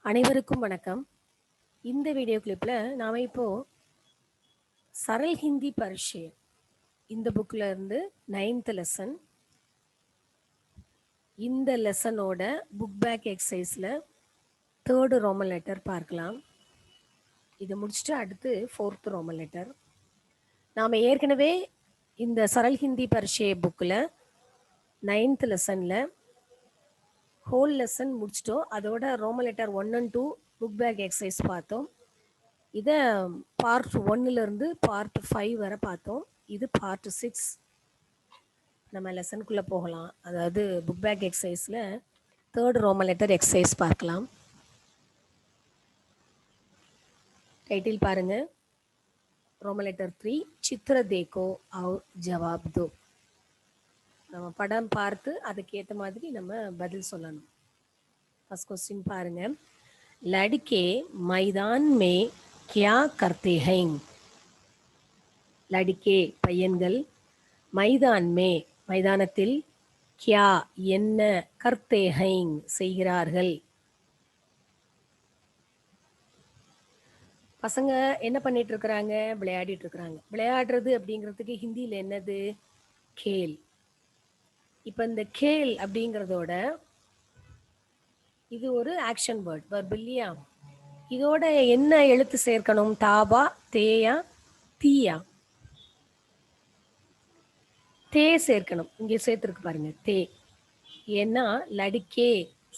அனைவருக்கும் வணக்கம். இந்த வீடியோ கிளிப்ல நாம இப்போ சரல் ஹிந்தி பரீட்சை இந்த புக்ல இருந்து 9th லெசன், இந்த லெசனோட புக் பேக் எக்ஸசைஸ்ல 3rd ரோமன் லெட்டர் பார்க்கலாம். இதை முடிச்சுட்டு அடுத்து 4th ரோமன் லெட்டர். நாம ஏற்கனவே இந்த சரல் ஹிந்தி பரீட்சை புக்ல 9th லெசன்ல ஹோல் லெசன் முடிச்சிட்டோம். அதோட Roman letter 1 and 2 book back exercise பார்த்தோம். இதை பார்ட் 1லேருந்து பார்ட் 5 வரை பார்த்தோம். இது பார்ட் 6. நம்ம லெசனுக்குள்ளே போகலாம். அதாவது புக் பேக் எக்ஸசைஸில் 3rd ரோமன் லெட்டர் எக்ஸசைஸ் பார்க்கலாம். டைட்டில் பாருங்க. ரோமன் லெட்டர் 3 சித்திர தேக்கோ और ஜவாப் தோ. நம்ம படம் பார்த்து அதுக்கேற்ற மாதிரி நம்ம பதில் சொல்லணும். ஃபர்ஸ்ட் क्वेश्चन பாருங்க. लड़के मैदान में क्या करते हैं? लड़के பையன்கள் மைதான் மே மைதானத்தில் क्या என்ன करते हैं செய்கிறார்கள். பசங்க என்ன பண்ணிட்டு இருக்கிறாங்க? விளையாடிட்டு இருக்கிறாங்க. விளையாடுறது அப்படிங்கிறதுக்கு ஹிந்தியில் என்னது? கேல். இப்போ இந்த கேல் அப்படிங்கிறதோட இது ஒரு ஆக்ஷன் வேர்ட் வர்பு இல்லையா? இதோட என்ன எழுத்து சேர்க்கணும்? தாபா, தேயா, தீயா? தே சேர்க்கணும். இங்கே சேர்த்துருக்கு பாருங்க, தே. ஏன்னா லடிக்கே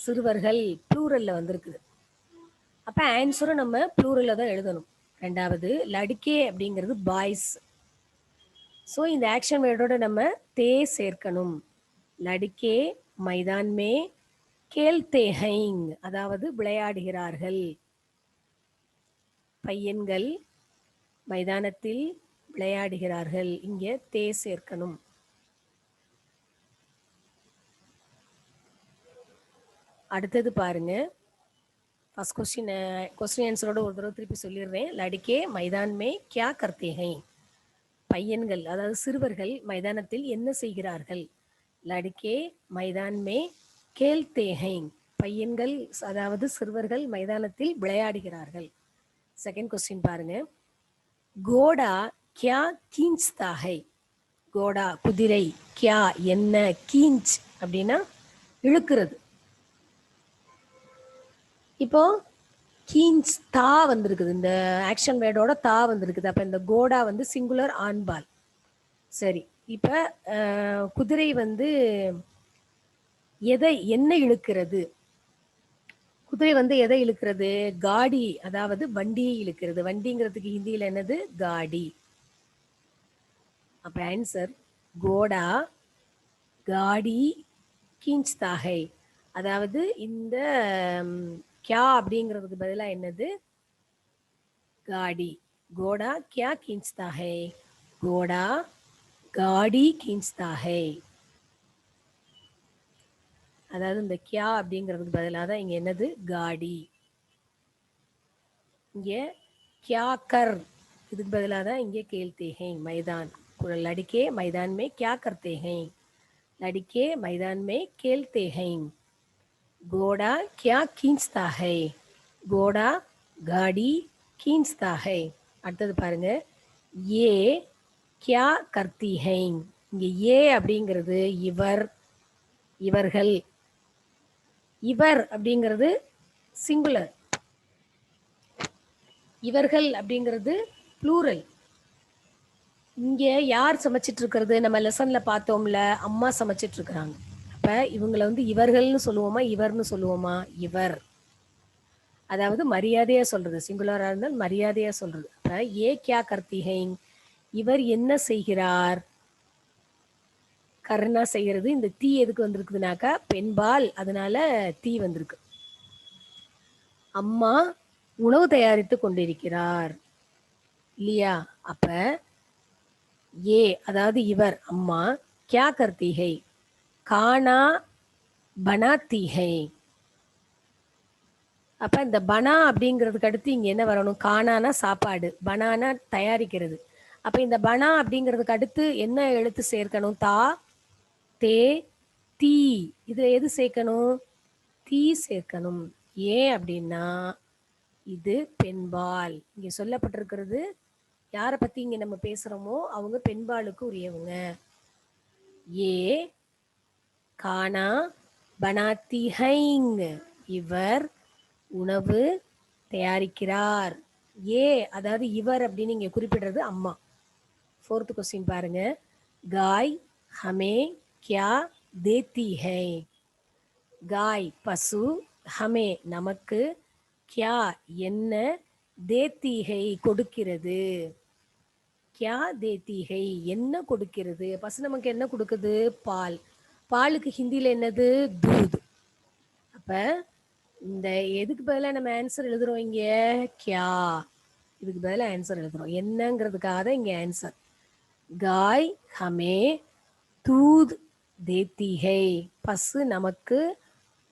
சிறுவர்கள் ப்ளூரல்ல வந்திருக்குது. அப்போ ஆன்சரும் நம்ம ப்ளூரல்ல தான் எழுதணும். ரெண்டாவது லடிக்கே அப்படிங்கிறது பாய்ஸ். ஸோ இந்த ஆக்ஷன் வேர்டோட நம்ம தே சேர்க்கணும். லடிக்கே மைதான் மே கேல்தே ஹைங், அதாவது விளையாடுகிறார்கள். பையன்கள் மைதானத்தில் விளையாடுகிறார்கள். இங்கே தே சேர்க்கணும். அடுத்தது பாருங்க. ஃபர்ஸ்ட் கொஸ்டின் ஆன்சரோட ஒரு தடவை திருப்பி சொல்லிடுறேன். லடிக்கே மைதான் மே கியா கர்த்தே ஹை. பையன்கள் அதாவது சிறுவர்கள் மைதானத்தில் என்ன செய்கிறார்கள்? லடிக்கே மைதான் மே கேல்தே ஹை. பையன்கள் அதாவது சிறுவர்கள் மைதானத்தில் விளையாடுகிறார்கள். செகண்ட் கொஸ்டின் பாருங்க. கோடா கியா கீஞ்ச்தா ஹை. கோடா குதிரை, கியா என்ன, கீஞ்ச் அப்படின்னா இழுக்கிறது. இப்போ கீஞ்ச் தா வந்திருக்குது. இந்த ஆக்ஷன் வேர்டோட தா வந்திருக்குது. அப்போ இந்த கோடா வந்து சிங்குலர் ஆண்பால். சரி, இப்போ குதிரை வந்து எதை என்ன இழுக்கிறது? குதிரை வந்து எதை இழுக்கிறது? காடி, அதாவது வண்டியை இழுக்கிறது. வண்டிங்கிறதுக்கு ஹிந்தியில் என்னது? காடி. அப்போ ஆன்சர் கோடா காடி கீஞ்ச்தா ஹை. அதாவது இந்த கியா அப்படிங்கிறதுக்கு பதிலாக என்னது? காடி. கோடா கியா கீஞ்ச்தா ஹை. கோடா காடி கீஞ்ச்தா ஹை. அதாவது இந்த கியா அப்படிங்கிறதுக்கு பதிலாக தான் இங்கே என்னது? காடி. இங்கே கியா கர், இதுக்கு பதிலாக தான் இங்கே கேல்தே ஹை. மைதான். லடிக்கே மைதான் மே கியா கர்த்தே ஹை. लड़के मैदान में खेलते हैं. घोड़ा क्या खींचता है. घोड़ा गाड़ी खींचता है. அடுத்தது பாருங்க. ये क्या करती हैं. இங்க ஏ அப்படிங்கிறது இவர், இவர்கள். இவர் அப்படிங்கிறது சிங்குலர், இவர்கள் அப்படிங்கிறது ப்ளூரல். இங்கே யார் சமைச்சிட்டு இருக்கிறது? நம்ம லெசன்ல பார்த்தோம்ல, அம்மா சமைச்சிட்டு இருக்கிறாங்க. அப்ப இவங்களை வந்து இவர்கள்னு சொல்லுவோமா, இவர்னு சொல்லுவோமா? இவர். அதாவது மரியாதையா சொல்றது. சிங்குலரா இருந்தால் மரியாதையா சொல்றது. அப்ப ஏ கியா கர்த்தி ஹை, இவர் என்ன செய்கிறார்? கர்னா செய்கிறது. இந்த தீ எதுக்கு வந்திருக்குதுனாக்கா பெண்பால், அதனால தீ வந்திருக்கு. அம்மா உணவு தயாரித்து கொண்டிருக்கிறார் இல்லையா? அப்ப ஏ அதாவது இவர், அம்மா கியா கர்த்தி ஹை, கானா பனாத்தி ஹை. அப்ப இந்த பனா அப்படிங்கிறதுக்கு அடுத்து இங்க என்ன வரணும்? கானானா சாப்பாடு, பனானா தயாரிக்கிறது. அப்ப இந்த பனா அப்படிங்கிறதுக்கு அடுத்து என்ன எழுத்து சேர்க்கணும்? தா, தே, தீ. இதுல எது சேர்க்கணும்? தீ சேர்க்கணும். ஏன் அப்படின்னா இது பெண்பால். இங்க சொல்லப்பட்டிருக்கிறது யாரை பத்தி இங்க நம்ம பேசுறோமோ அவங்க பெண்பாலுக்கு உரியவங்க. ஏ கானா பனாத்தி ஹைங், இவர் உணவு தயாரிக்கிறார். ஏ அதாவது இவர் அப்படின்னு இங்க குறிப்பிடுறது அம்மா. 4th கொஸ்டின் பாருங்க. காய் ஹமே கியா தேத்தி ஹை. காய் பசு, ஹமே நமக்கு, கியா என்ன, தேத்தி ஹை கொடுக்கிறது. கியா தேத்தி ஹை என்ன கொடுக்கிறது. பசு நமக்கு என்ன கொடுக்குது? பால். பாலுக்கு ஹிந்தியில் என்னது? தூத். அப்ப இந்த எதுக்கு பதிலாக நம்ம ஆன்சர் எழுதுறோம் இங்க? கியா. இதுக்கு பதிலாக ஆன்சர் எழுதுறோம். என்னங்கிறதுக்காக தான் இங்க ஆன்சர். காய் ஹமே தூத் தேத்தி ஹை. பசு நமக்கு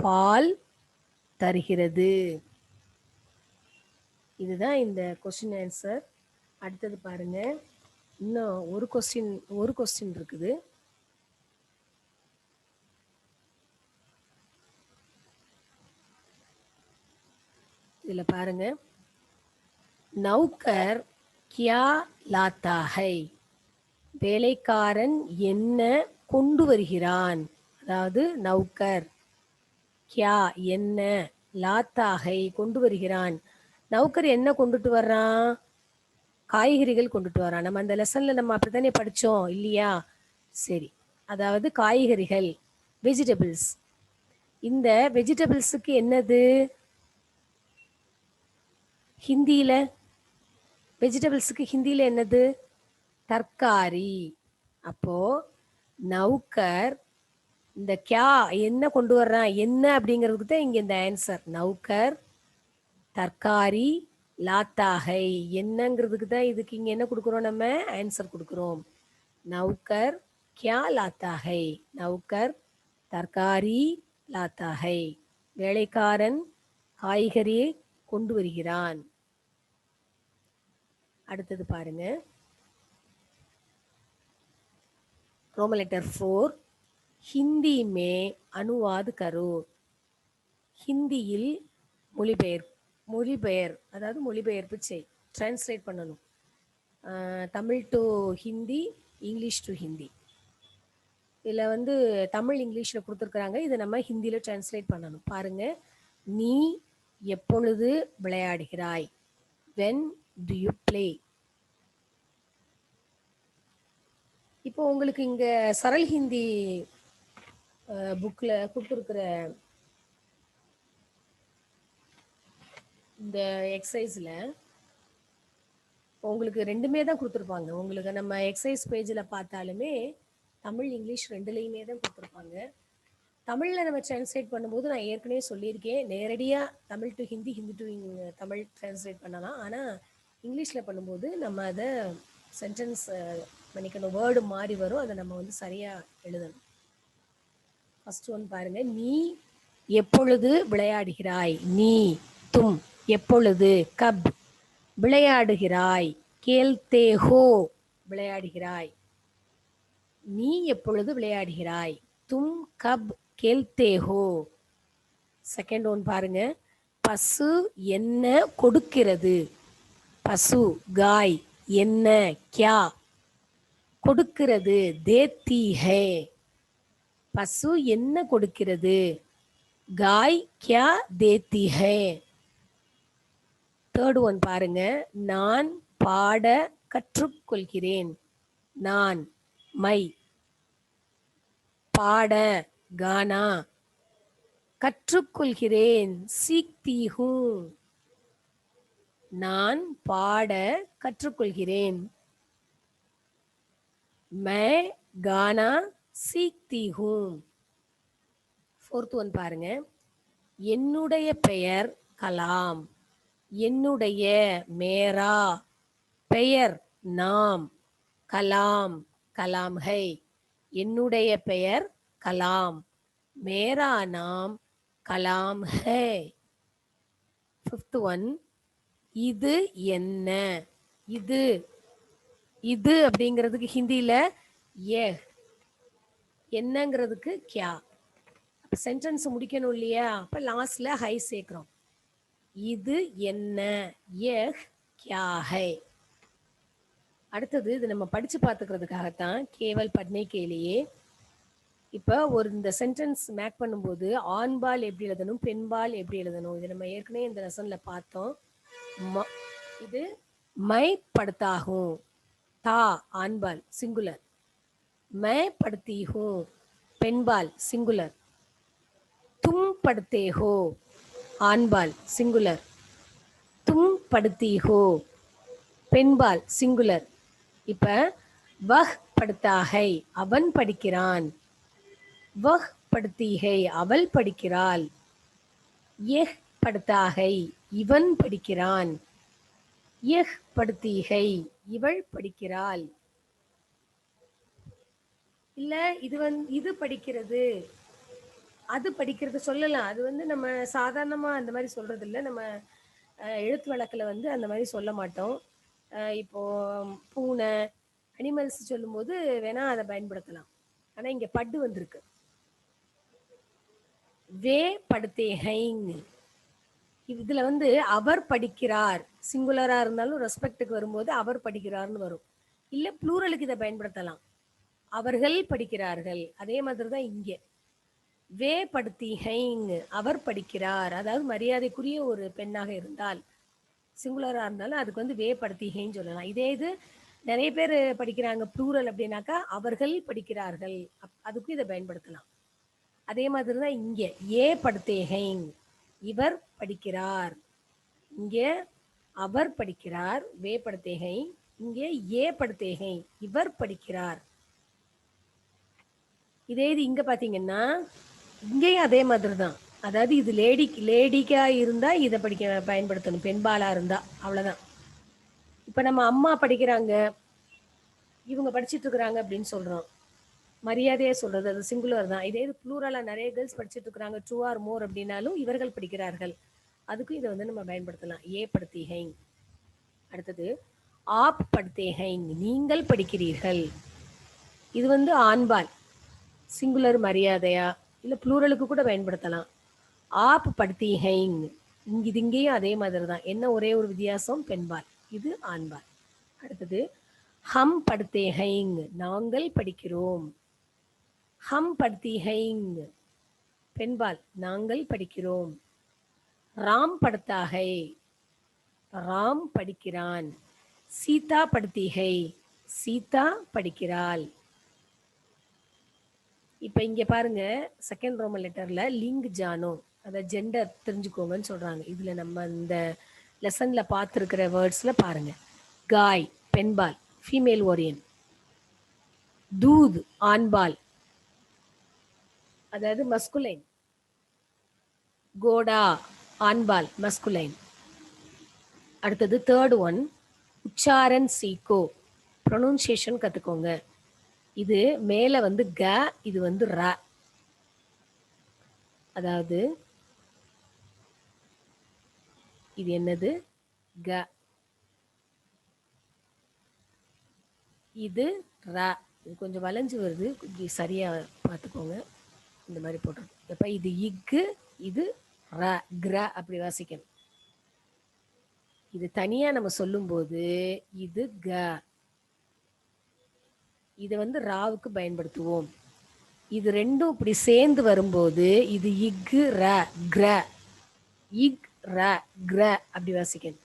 பால் தருகிறது. இதுதான் இந்த கொஸ்டின் ஆன்சர். அடுத்தது பாருங்க. இன்னும் ஒரு கொஸ்டின் இருக்குது. இதுல பாருங்க. நௌகர் கியா லாத்தா ஹை. வேலைக்காரன் என்ன கொண்டு வருகிறான். அதாவது நௌகர் கியா என்ன, லாத்தா ஹை கொண்டு வருகிறான். நௌகர் என்ன கொண்டுட்டு வர்றான்? காய்கறிகள் கொண்டுட்டு வரான். நம்ம அந்த லெசன்ல நம்ம அப்படித்தானே படிச்சோம் இல்லையா? சரி, அதாவது காய்கறிகள், வெஜிடபிள்ஸ். இந்த வெஜிடபிள்ஸுக்கு என்னது ஹிந்தியில? வெஜிடபிள்ஸுக்கு ஹிந்தியில என்னது? தர்காரி. அப்போ நௌகர் இந்த கியா என்ன கொண்டு வர்றான், என்ன அப்படிங்கிறதுக்கு தான் இங்க இந்த ஆன்சர். நௌகர் தர்காரி லாத்தாகை, என்னங்கிறதுக்கு தான் இதுக்கு இங்க என்ன கொடுக்குறோம்? நம்ம ஆன்சர் கொடுக்குறோம். நௌகர் கியா லாத்தாகை. நௌகர் தர்காரி லாத்தாகை. வேலைக்காரன் காய்கறியை கொண்டு வருகிறான். அடுத்தது பாருங்க. Roman letter 4. हिंदी में अनुवाद करो. ஹிந்தியில் மொழிபெயர் அதாவது மொழிபெயர்ப்பு செய். டிரான்ஸ்லேட் பண்ணணும். Tamil to Hindi, English to Hindi. இதில் வந்து தமிழ் இங்கிலீஷில் கொடுத்துருக்குறாங்க. இதை நம்ம ஹிந்தியில் டிரான்ஸ்லேட் பண்ணணும். பாருங்க. நீ எப்பொழுது விளையாடுகிறாய்? When do you play. இப்போ உங்களுக்கு இங்க சரல் ஹிந்தி புக்ல கொடுத்துருக்கிற இந்த எக்ஸசைஸ்ல உங்களுக்கு ரெண்டுமே தான் கொடுத்துருப்பாங்க. உங்களுக்கு நம்ம எக்ஸசைஸ் பேஜில் பார்த்தாலுமே தமிழ் இங்கிலீஷ் ரெண்டுலேயுமே தான் கொடுத்துருப்பாங்க. தமிழில் நம்ம டிரான்ஸ்லேட் பண்ணும்போது நான் ஏற்கனவே சொல்லியிருக்கேன், நேரடியாக Tamil to Hindi, Hindi to Tamil translate பண்ணலாம். ஆனால் இங்கிலீஷில் பண்ணும்போது நம்ம அதை சென்டென்ஸ் பண்ணிக்கணும், வேர்டு மாறி வரும், அதை நம்ம வந்து சரியாக எழுதணும். ஃபர்ஸ்ட் ஒன் பாருங்க. நீ எப்பொழுது விளையாடுகிறாய்? நீ தும் எப்பொழுது, கப் விளையாடுகிறாய், கேல்தே ஹோ விளையாடுகிறாய். நீ எப்பொழுது விளையாடுகிறாய்? தும் கப் கேல்தே ஹோ. செகண்ட் ஒன் பாருங்க. பசு என்ன கொடுக்கிறது? பசு காய் என்ன, கியா கொடுக்கிறது, தேத்தி ஹே. பசு என்ன கொடுக்கிறது? காய் கியா தேத்தி ஹே. தேர்ட் ஒன் பாருங்க. நான் பாட கற்றுக்கொள்கிறேன். நான் மை பாட கானா, கற்றுக்கொள்கிறேன் சீக்தி ஹூ. நான் பாட கற்றுக்கொள்கிறேன். மை கானா சீக்தி ஹூ. ஃபோர்த் ஒன் பாருங்க. என்னுடைய பெயர் கலாம். என்னுடைய மேரா, பெயர் நாம், கலாம் கலாம் ஹை. என்னுடைய பெயர் கலாம், மேரா நாம் கலாம் ஹை. Fifth one. இது என்ன? இது இது அப்படிங்கிறதுக்கு ஹிந்தியில ஏ, என்னங்கிறதுக்கு கியா. சென்டென்ஸ் முடிக்கணும் இல்லையா? அப்ப லாஸ்ட்ல ஹை சேர்க்கிறோம். இது என்ன, யஹ் கியா ஹை. அடுத்தது இது நம்ம படிச்சு பார்த்துக்கிறதுக்காகத்தான் கேவல் பட்னே கேலியே. இப்போ ஒரு இந்த சென்டென்ஸ் மேக் பண்ணும்போது ஆண்பால் எப்படி எழுதணும், பெண்பால் எப்படி எழுதணும், இது நம்ம ஏற்கனவே இந்த லெசன்ல பார்த்தோம். இது மை படுத்தாகும், தா ஆண்பால் சிங்குலர், மை படுத்தி ஹூ பெண்பால் சிங்குலர், தும் படுத்தே ஹோ ஆண்பால் சிங்குலர், தும் படுத்தி ஹோ பெண்பால் சிங்குலர். இப்ப வஹ் படுத்தாகை அவன் படிக்கிறான், வஹ் படுத்தீகை அவள் படிக்கிறாள், எஹ் படுத்தாகை இவன் படிக்கிறான், எஹ் படுத்தீகை இவள் படிக்கிறாள். இல்ல இது படிக்கிறது அது படிக்கிறது சொல்லலாம். அது நம்ம சாதாரணமா அந்த மாதிரி சொல்றது இல்லை. நம்ம எழுத்து வழக்கில் அந்த மாதிரி சொல்ல மாட்டோம். இப்போ பூனை அனிமல்ஸ் சொல்லும்போது வேணா அதை பயன்படுத்தலாம். ஆனா இங்க பட்டு வந்திருக்கு. வே படுத்தேஹைங், இதுல அவர் படிக்கிறார் சிங்குலரா இருந்தாலும் ரெஸ்பெக்டுக்கு வரும்போது அவர் படிக்கிறார்னு வரும். இல்ல ப்ளூரலுக்கு இதை பயன்படுத்தலாம், அவர்கள் படிக்கிறார்கள். அதே மாதிரிதான் இங்கே வே படுத்தீஹைங் அவர் படிக்கிறார். அதாவது மரியாதைக்குரிய ஒரு பெண்ணாக இருந்தால் சிங்குலரா இருந்தாலும் அதுக்கு வே படுத்தீகைன்னு சொல்லலாம். இதே இது நிறைய பேர் படிக்கிறாங்க ப்ளூரல் அப்படின்னாக்கா அவர்கள் படிக்கிறார்கள், அதுக்கும் இதை பயன்படுத்தலாம். அதே மாதிரி தான் இங்க ஏ படுத்தேகைங் இவர் படிக்கிறார், இங்க அவர் படிக்கிறார் வே படுத்தேகை, இங்கே ஏ படுத்தேகை இவர் படிக்கிறார். இதே இது இங்க பாத்தீங்கன்னா இங்கேயும் அதே மாதிரி தான். அதாவது இது லேடிக்கா இருந்தா இதை பயன்படுத்தணும், பெண்பாலா இருந்தா அவ்வளவுதான். இப்ப நம்ம அம்மா படிக்கிறாங்க, இவங்க படிச்சுட்டு இருக்கிறாங்க அப்படின்னு சொல்றோம், மரியாதையே சொல்றது, அது சிங்குலர் தான். இதே இது ப்ளூரலா நிறைய கேர்ள்ஸ் படிச்சுட்டு இருக்கிறாங்க, 2 or more அப்படின்னாலும் இவர்கள் படிக்கிறார்கள், அதுக்கும் இதை நம்ம பயன்படுத்தலாம். ஏ படுத்தீகைங். அடுத்தது ஆப் படுத்தேகைங் நீங்கள் படிக்கிறீர்கள். இது ஆண்பால் சிங்குலர் மரியாதையா, இல்ல ப்ளூரலுக்கு கூட பயன்படுத்தலாம். ஆப் படுத்தீகைங் இங்கேயும் அதே மாதிரி தான், என்ன ஒரே ஒரு வித்தியாசம், பெண்பால், இது ஆண்பால். அடுத்தது ஹம் படுத்தேகைங் நாங்கள் படிக்கிறோம், ஹம் படுத்தீகைங் பெண்பால் நாங்கள் படிக்கிறோம். ராம் படுத்தாகை ராம் படிக்கிறான், சீதா படுத்தீகை சீதா படிக்கிறாள். இப்ப இங்க பாருங்க செகண்ட் ரோமன் லெட்டர்ல லிங் ஜானோ, அத ஜெண்டர் தெரிஞ்சுக்கோங்கன்னு சொல்றாங்க. இதுல நம்ம இந்த லெசன்ல பார்த்துருக்கிற வேர்ட்ஸ்ல பாருங்க, காய் பெண்பால் ஃபீமேல் ஓரியன், தூத் ஆண்பால் அதாவது மஸ்குலைன், கோடா ஆண்பால் மஸ்குலைன். அடுத்தது தேர்ட் ஒன் உச்சாரன் சீக்கோ, ப்ரொனவுன்சியேஷன் கத்துக்கோங்க. இது மேல க, இது ர. அதாவது இது என்னது, க, இது ர. இது கொஞ்சம் வளைஞ்சு வருது, சரியா பார்த்துக்கோங்க. இந்த மாதிரி போட்டுருக்கு. இப்ப இது இக்கு, இது ர, கிர அப்படி வாசிக்கணும். இது தனியா நம்ம சொல்லும்போது இது க, இதை ராவுக்கு பயன்படுத்துவோம். இது ரெண்டும் இப்படி சேர்ந்து வரும்போது இது இக்கு ர கிர, இக் ர கிர அப்படி வாசிக்கணும்.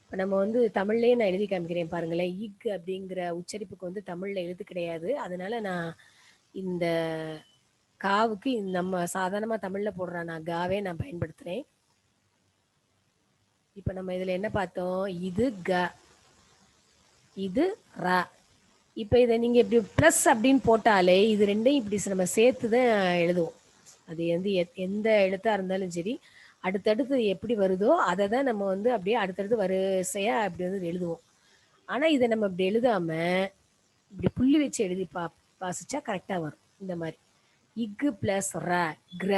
இப்போ நம்ம தமிழ்லேயே நான் எழுதி காமிக்கிறேன் பாருங்களேன். இக் அப்படிங்கிற உச்சரிப்புக்கு தமிழ்ல எழுத்து கிடையாது, அதனால நான் இந்த காவுக்கு நம்ம சாதாரணமா தமிழ்ல போடுற நான் காவே நான் பயன்படுத்துறேன். இப்ப நம்ம இதுல என்ன பார்த்தோம், இது க, இது ர. இப்ப இதை நீங்க இப்படி பிளஸ் அப்படின்னு போட்டாலே இது ரெண்டையும் இப்படி நம்ம சேர்த்துதான் எழுதுவோம். அது எந்த எழுத்தா இருந்தாலும் சரி, அடுத்தடுத்து எப்படி வருதோ அதை தான் நம்ம அப்படியே அடுத்தடுத்து வரிசையா அப்படி எழுதுவோம். ஆனா இதை நம்ம இப்படி எழுதாம இப்படி புள்ளி வச்சு எழுதி வாசிச்சா கரெக்டா வரும். இந்த மாதிரி இக்கு பிளஸ் ர கிர,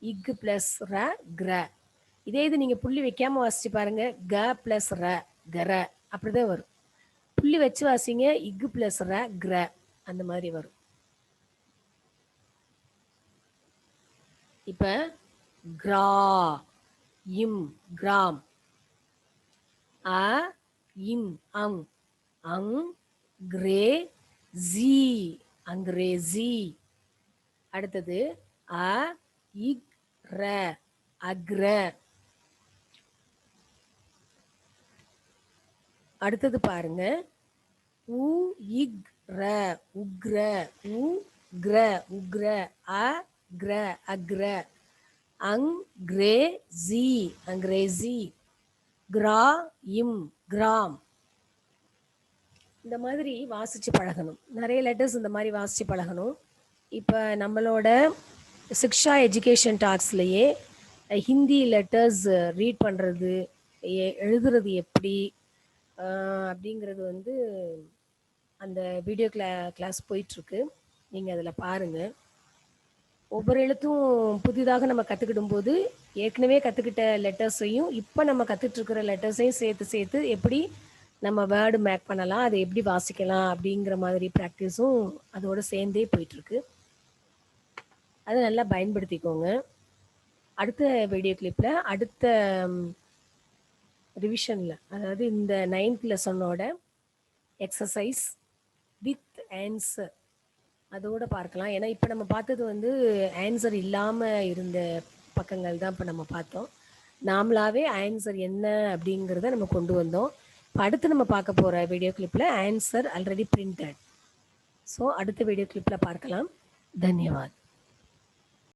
இக்கு பிளஸ் ர கிர. இதே இது நீங்க புள்ளி வைக்காம வாசிச்சு பாருங்க, க பிளஸ் ர கர அப்படிதான் வரும். புள்ளி வச்சு வாசிங்க, இக்கு பிளஸ் ர கிர அந்த மாதிரி வரும். இப்ப கிரா, இம், கிராம். அ, இம், அங், அங், கிரே, ஜி, அங்கிரேசி. அடுத்தது அ, இக், ர, அக்ர. அடுத்தது பாருங்க, உ, இக், ர, உக்ர, உ, கிர, உக்ர, அ, கிர, அக்ர, அங், கிரே, ஜி, அங்கிரேசி, கிரா, இம், கிராம். இந்த மாதிரி வாசிச்சு பழகணும். நிறைய லெட்டர்ஸ் இந்த மாதிரி வாசிச்சு பழகணும். இப்போ நம்மளோட சிக்ஷா எஜுகேஷன் டாக்ஸ்லேயே ஹிந்தி லெட்டர்ஸ் ரீட் பண்ணுறது, எழுதுறது எப்படி அப்படிங்கிறது வந்து அந்த வீடியோ கிளாஸ் போயிட்டுருக்கு. நீங்கள் அதில் பாருங்கள். ஒவ்வொரு எழுத்தும் புதிதாக நம்ம கற்றுக்கிடும் போது ஏற்கனவே கற்றுக்கிட்ட லெட்டர்ஸையும் இப்போ நம்ம கற்றுட்ருக்கிற லெட்டர்ஸையும் சேர்த்து சேர்த்து எப்படி நம்ம வேர்டு மேக் பண்ணலாம், அதை எப்படி வாசிக்கலாம் அப்படிங்கிற மாதிரி ப்ராக்டிஸும் அதோடு சேர்ந்தே போயிட்டுருக்கு. அதை நல்லா பயன்படுத்திக்கோங்க. அடுத்த வீடியோ கிளிப்பில் அடுத்த ரிவிஷனில், அதாவது இந்த 9th லெசனோட எக்ஸசைஸ் வித் ஆன்சர் அதோடு பார்க்கலாம். ஏன்னா இப்போ நம்ம பார்த்தது வந்து ஆன்சர் இல்லாமல் இருந்த பக்கங்கள் தான் இப்போ நம்ம பார்த்தோம். நாமளாவே ஆன்சர் என்ன அப்படிங்கிறத நம்ம கொண்டு வந்தோம். இப்போ அடுத்து நம்ம பார்க்க போகிற வீடியோ கிளிப்பில் ஆன்சர் ஆல்ரெடி பிரிண்டட். ஸோ அடுத்த வீடியோ கிளிப்பில் பார்க்கலாம். தன்யவாத்.